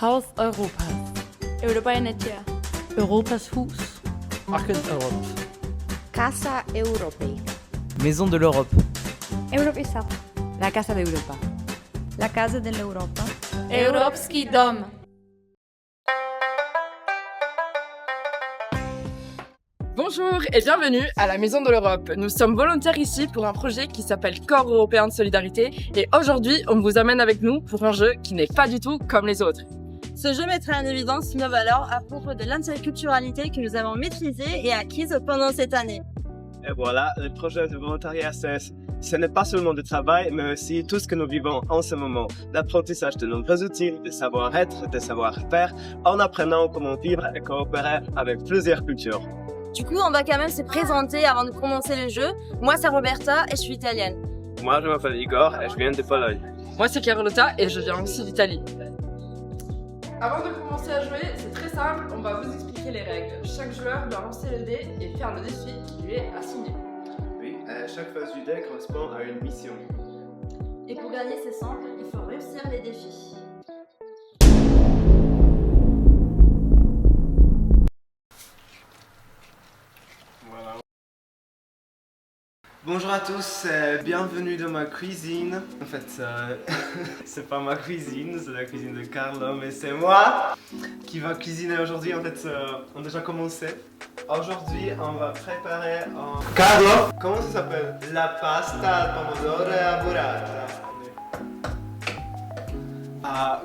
Haus Europas. Europaenetxea. Europas Hus. Arken Europe. Casa Europei. Maison de l'Europe. Europisa. La Casa de Europa. La Casa dell'Europa. Europski dom. Bonjour et bienvenue à la Maison de l'Europe. Nous sommes volontaires ici pour un projet qui s'appelle Corps européen de solidarité et aujourd'hui on vous amène avec nous pour un jeu qui n'est pas du tout comme les autres. Ce jeu mettrait en évidence nos valeurs à propos de l'interculturalité que nous avons maîtrisée et acquise pendant cette année. Et voilà, le projet de volontariat, ce n'est pas seulement du travail, mais aussi tout ce que nous vivons en ce moment. L'apprentissage de nombreux outils, de savoir-être, de savoir-faire, en apprenant comment vivre et coopérer avec plusieurs cultures. Du coup, on va quand même se présenter avant de commencer le jeu. Moi, c'est Roberta et je suis italienne. Moi, je m'appelle Igor et je viens de Pologne. Moi c'est Carlotta et je viens aussi d'Italie. Avant de commencer à jouer, c'est très simple, on va vous expliquer les règles. Chaque joueur doit lancer le dé et faire le défi qui lui est assigné. Oui, chaque phase du dé correspond à une mission. Et pour gagner, c'est simple, il faut réussir les défis. Bonjour à tous, bienvenue dans ma cuisine. En fait, c'est pas ma cuisine, c'est la cuisine de Carlo, mais c'est moi qui va cuisiner aujourd'hui. En fait, on a déjà commencé. Aujourd'hui, on va préparer un... Carlo! Comment ça s'appelle? La pasta al pomodoro burrata.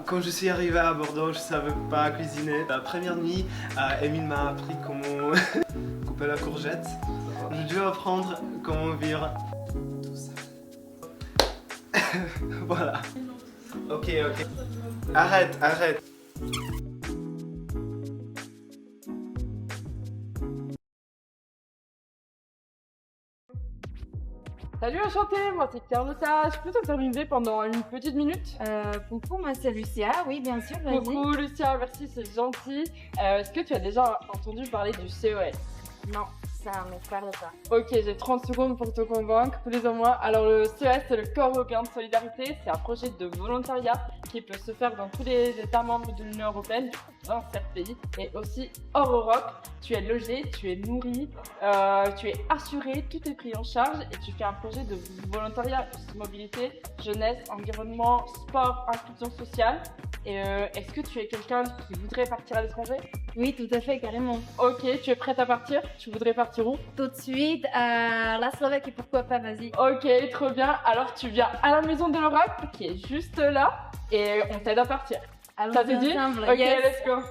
Quand je suis arrivé à Bordeaux, je savais pas cuisiner. La première nuit, Emile m'a appris comment couper la courgette. Je dois apprendre comment vivre tout ça. Voilà. Ok. Arrête. Salut, enchantée, moi c'est Carlotta. Je peux t'interviewer pendant une petite minute? Coucou, moi c'est Lucia. Oui, bien sûr, vas-y. Coucou Lucia, merci, c'est gentil. Est-ce que tu as déjà entendu parler du CES? Non, ça me parle pas. Ok, j'ai 30 secondes pour te convaincre, tous les mois. Alors le CES, c'est le Corps européen de solidarité. C'est un projet de volontariat qui peut se faire dans tous les États membres de l'Union européenne, 27 pays, et aussi hors Europe. Tu es logé, tu es nourri, tu es assuré, tout est pris en charge et tu fais un projet de volontariat, mobilité, jeunesse, environnement, sport, inclusion sociale. Et est-ce que tu es quelqu'un qui voudrait partir à l'étranger? Oui, tout à fait, carrément. Ok, tu es prête à partir? Tu voudrais partir où? Tout de suite à la Slovaquie, pourquoi pas, vas-y. Ok, trop bien. Alors tu viens à la Maison de l'Europe qui est juste là et on t'aide à partir. Allons Ça te dit? ensemble, Ok, yes. let's go.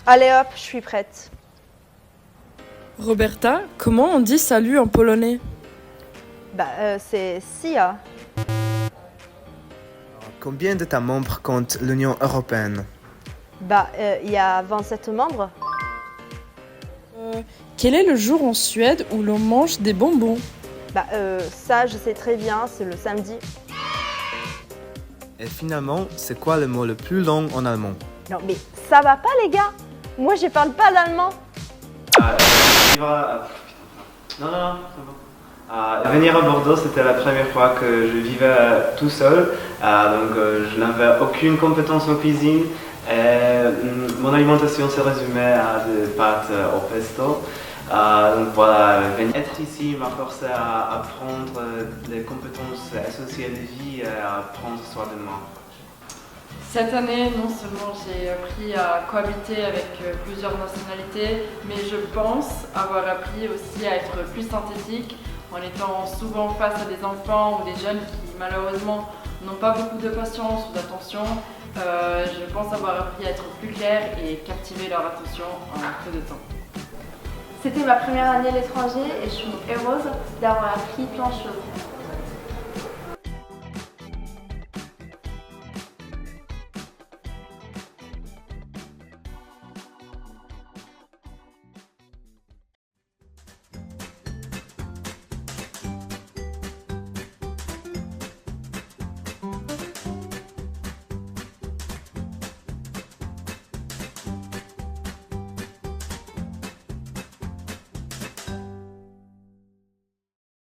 Allez hop, je suis prête. Roberta, comment on dit salut en polonais? C'est Sia. Combien d'États membres compte l'Union européenne? Il y a 27 membres. Quel est le jour en Suède où l'on mange des bonbons? Ça, je sais très bien, c'est le samedi. Et finalement, c'est quoi le mot le plus long en allemand? Non, mais ça va pas, les gars? Moi, je parle pas l'allemand. Venir à Bordeaux, c'était la première fois que je vivais tout seul, donc je n'avais aucune compétence en cuisine. Mon alimentation se résumait à des pâtes au pesto. Donc voilà, être ici m'a forcé à apprendre les compétences essentielles de vie et à prendre soin de moi. Cette année, non seulement j'ai appris à cohabiter avec plusieurs nationalités, mais je pense avoir appris aussi à être plus synthétique en étant souvent face à des enfants ou des jeunes qui malheureusement n'ont pas beaucoup de patience ou d'attention. Je pense avoir appris à être plus claire et captiver leur attention en peu de temps. C'était ma première année à l'étranger et je suis heureuse d'avoir appris plein de choses.